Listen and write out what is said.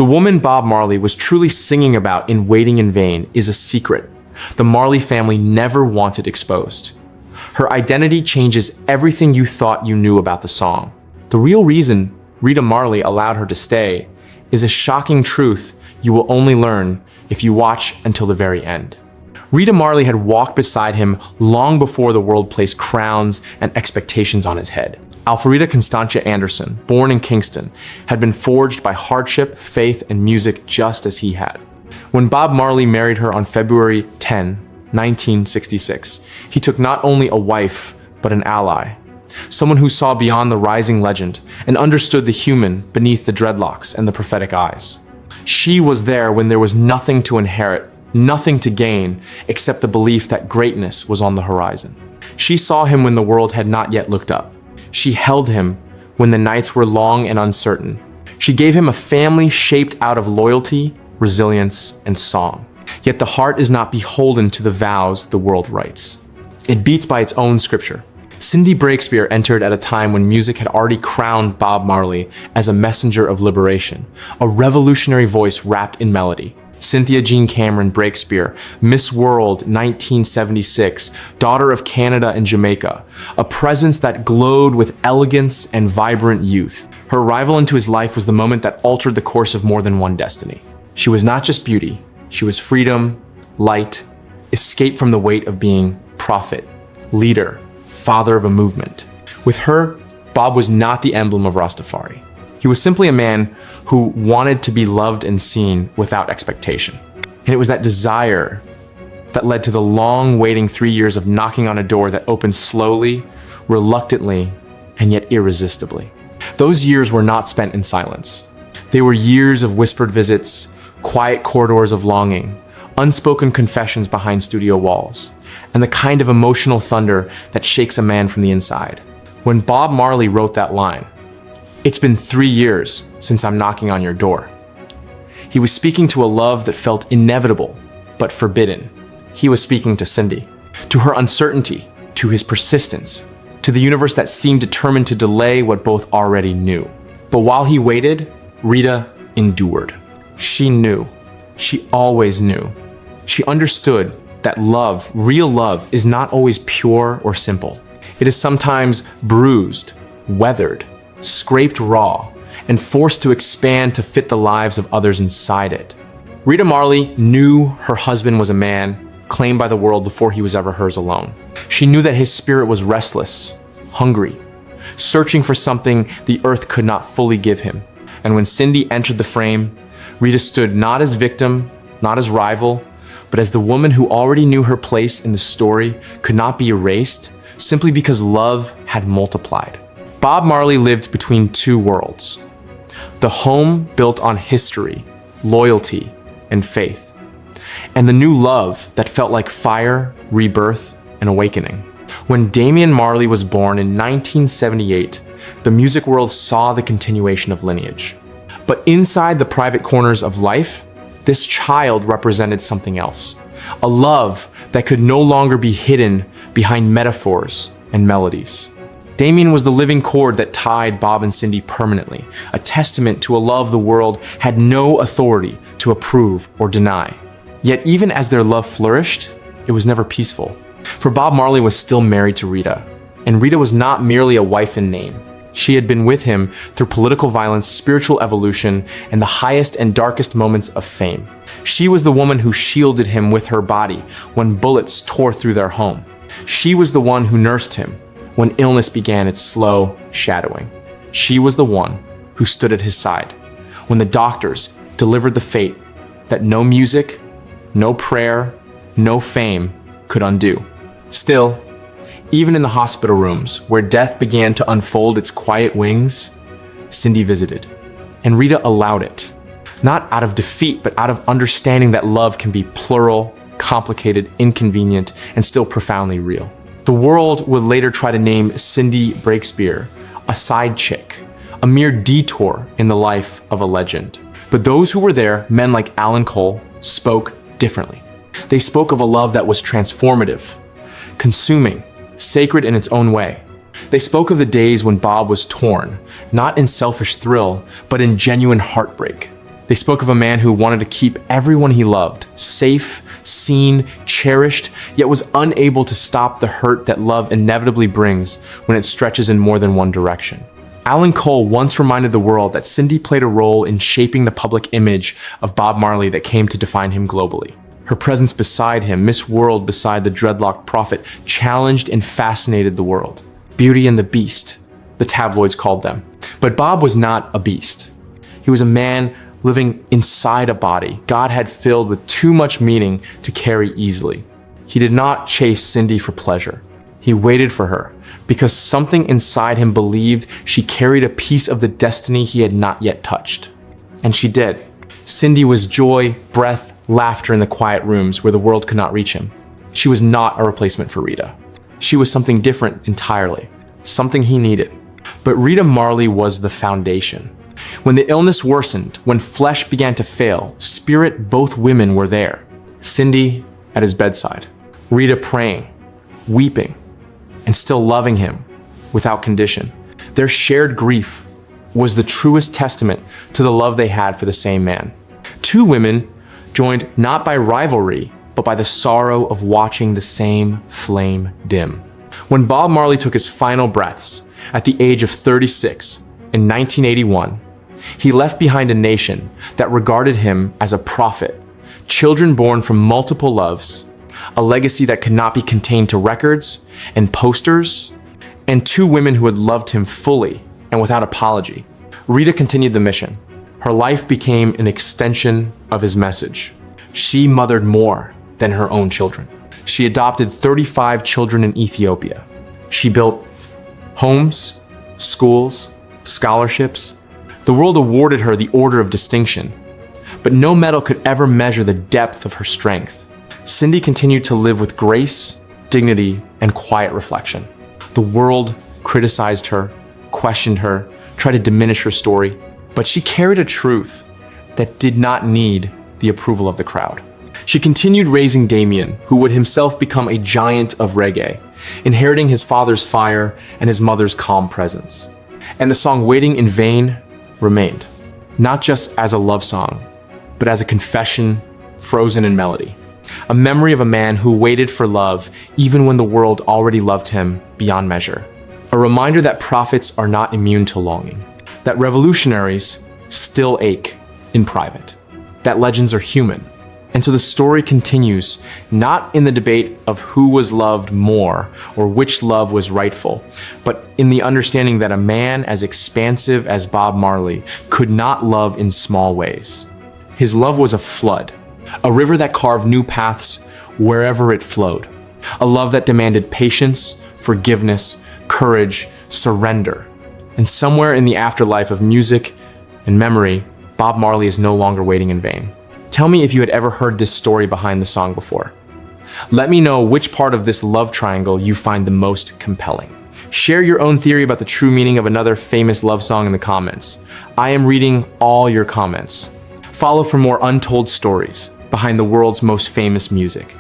The woman Bob Marley was truly singing about in Waiting in Vain is a secret the Marley family never wanted exposed. Her identity changes everything you thought you knew about the song. The real reason Rita Marley allowed her to stay is a shocking truth you will only learn if you watch until the very end. Rita Marley had walked beside him long before the world placed crowns and expectations on his head. Alfreda Constantia Anderson, born in Kingston, had been forged by hardship, faith, and music just as he had. When Bob Marley married her on February 10, 1966, he took not only a wife, but an ally. Someone who saw beyond the rising legend and understood the human beneath the dreadlocks and the prophetic eyes. She was there when there was nothing to inherit, nothing to gain, except the belief that greatness was on the horizon. She saw him when the world had not yet looked up. She held him when the nights were long and uncertain. She gave him a family shaped out of loyalty, resilience, and song. Yet the heart is not beholden to the vows the world writes. It beats by its own scripture. Cindy Breakspear entered at a time when music had already crowned Bob Marley as a messenger of liberation, a revolutionary voice wrapped in melody. Cynthia Jean Cameron Breakspear, Miss World 1976, daughter of Canada and Jamaica, a presence that glowed with elegance and vibrant youth. Her arrival into his life was the moment that altered the course of more than one destiny. She was not just beauty, she was freedom, light, escape from the weight of being prophet, leader, father of a movement. With her, Bob was not the emblem of Rastafari. He was simply a man who wanted to be loved and seen without expectation. And it was that desire that led to the long waiting 3 years of knocking on a door that opened slowly, reluctantly, and yet irresistibly. Those years were not spent in silence. They were years of whispered visits, quiet corridors of longing, unspoken confessions behind studio walls, and the kind of emotional thunder that shakes a man from the inside. When Bob Marley wrote that line, "It's been 3 years since I'm knocking on your door," he was speaking to a love that felt inevitable but forbidden. He was speaking to Cindy, to her uncertainty, to his persistence, to the universe that seemed determined to delay what both already knew. But while he waited, Rita endured. She knew. She always knew. She understood that love, real love, is not always pure or simple. It is sometimes bruised, weathered, scraped raw, and forced to expand to fit the lives of others inside it. Rita Marley knew her husband was a man claimed by the world before he was ever hers alone. She knew that his spirit was restless, hungry, searching for something the earth could not fully give him. And when Cindy entered the frame, Rita stood not as victim, not as rival, but as the woman who already knew her place in the story could not be erased simply because love had multiplied. Bob Marley lived between two worlds. The home built on history, loyalty, and faith, and the new love that felt like fire, rebirth, and awakening. When Damian Marley was born in 1978, the music world saw the continuation of lineage. But inside the private corners of life, this child represented something else. A love that could no longer be hidden behind metaphors and melodies. Damien was the living cord that tied Bob and Cindy permanently, a testament to a love the world had no authority to approve or deny. Yet even as their love flourished, it was never peaceful. For Bob Marley was still married to Rita, and Rita was not merely a wife in name. She had been with him through political violence, spiritual evolution, and the highest and darkest moments of fame. She was the woman who shielded him with her body when bullets tore through their home. She was the one who nursed him when illness began its slow shadowing. She was the one who stood at his side when the doctors delivered the fate that no music, no prayer, no fame could undo. Still, even in the hospital rooms where death began to unfold its quiet wings, Cindy visited, and Rita allowed it. Not out of defeat, but out of understanding that love can be plural, complicated, inconvenient, and still profoundly real. The world would later try to name Cindy Breakspear a side chick, a mere detour in the life of a legend. But those who were there, men like Alan Cole, spoke differently. They spoke of a love that was transformative, consuming, sacred in its own way. They spoke of the days when Bob was torn, not in selfish thrill, but in genuine heartbreak. They spoke of a man who wanted to keep everyone he loved safe, seen, cherished, yet was unable to stop the hurt that love inevitably brings when it stretches in more than one direction. Alan Cole once reminded the world that Cindy played a role in shaping the public image of Bob Marley that came to define him globally. Her presence beside him, Miss World beside the dreadlocked prophet, challenged and fascinated the world. Beauty and the Beast, the tabloids called them. But Bob was not a beast. He was a man living inside a body God had filled with too much meaning to carry easily. He did not chase Cindy for pleasure. He waited for her because something inside him believed she carried a piece of the destiny he had not yet touched. And she did. Cindy was joy, breath, laughter in the quiet rooms where the world could not reach him. She was not a replacement for Rita. She was something different entirely, something he needed. But Rita Marley was the foundation. When the illness worsened, when flesh began to fail, spirit, both women were there. Cindy at his bedside, Rita praying, weeping, and still loving him without condition. Their shared grief was the truest testament to the love they had for the same man. Two women joined not by rivalry, but by the sorrow of watching the same flame dim. When Bob Marley took his final breaths at the age of 36 in 1981, he left behind a nation that regarded him as a prophet, children born from multiple loves, a legacy that could not be contained to records and posters, and two women who had loved him fully and without apology. Rita continued the mission. Her life became an extension of his message. She mothered more than her own children. She adopted 35 children in Ethiopia. She built homes, schools, scholarships. The world awarded her the Order of Distinction, but no medal could ever measure the depth of her strength. Cindy continued to live with grace, dignity, and quiet reflection. The world criticized her, questioned her, tried to diminish her story, but she carried a truth that did not need the approval of the crowd. She continued raising Damien, who would himself become a giant of reggae, inheriting his father's fire and his mother's calm presence. And the song Waiting in Vain remained, not just as a love song, but as a confession frozen in melody. A memory of a man who waited for love even when the world already loved him beyond measure. A reminder that prophets are not immune to longing, that revolutionaries still ache in private, that legends are human. And so the story continues, not in the debate of who was loved more or which love was rightful, but in the understanding that a man as expansive as Bob Marley could not love in small ways. His love was a flood, a river that carved new paths wherever it flowed, a love that demanded patience, forgiveness, courage, surrender. And somewhere in the afterlife of music and memory, Bob Marley is no longer waiting in vain. Tell me if you had ever heard this story behind the song before. Let me know which part of this love triangle you find the most compelling. Share your own theory about the true meaning of another famous love song in the comments. I am reading all your comments. Follow for more untold stories behind the world's most famous music.